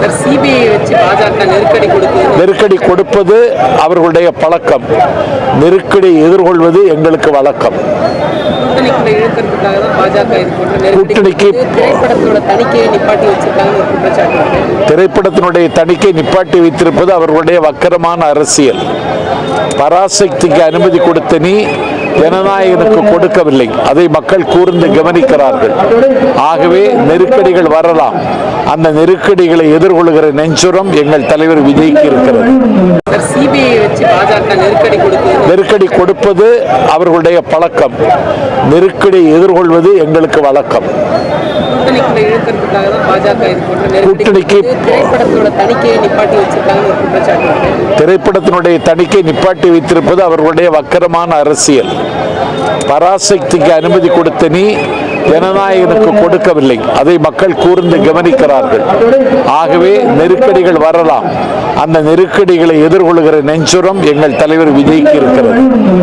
CBI வச்சு பாஜக நெருக்கடி கொடுப்பது அவர்களுடைய பழக்கம். நெருக்கடி எதிர்கொள்வது எங்களுக்கு வழக்கம். கூட்டணிக்கு திரைப்படத்தினுடைய தணிக்கை நிப்பாட்டி வைத்திருப்பது அவர்களுடைய வக்கரமான அரசியல். பராசக்திக்கு அனுமதி கொடுத்த நீ ஜனநாயகனுக்கு கொடுக்கவில்லை. அதை மக்கள் கூர்ந்து கவனிக்கிறார்கள். ஆகவே நெருக்கடிகள் வரலாம். அந்த நெருக்கடிகளை எதிர்கொள்கிற நெஞ்சுரம் எங்கள் தலைவர் விஜய்க்கு இருக்கிறது. நெருக்கடி கொடுப்பது அவர்களுடைய பழக்கம். நெருக்கடி எதிர்கொள்வது எங்களுக்கு வழக்கம். கூட்டணிக்கு திரைப்படத்தினுடைய தணிக்கை நிப்பாட்டி வைத்திருப்பது அவர்களுடைய வக்கரமான அரசியல். பராசக்திக்கு அனுமதி கொடுத்த நீ ஜனநாயகனுக்கு கொடுக்கவில்லை. அதை மக்கள் கூர்ந்து கவனிக்கிறார்கள். ஆகவே நெருக்கடிகள் வரலாம். அந்த நெருக்கடிகளை எதிர்கொள்கிற நெஞ்சுரம் எங்கள் தலைவர் விஜய்க்கு இருக்கிறது.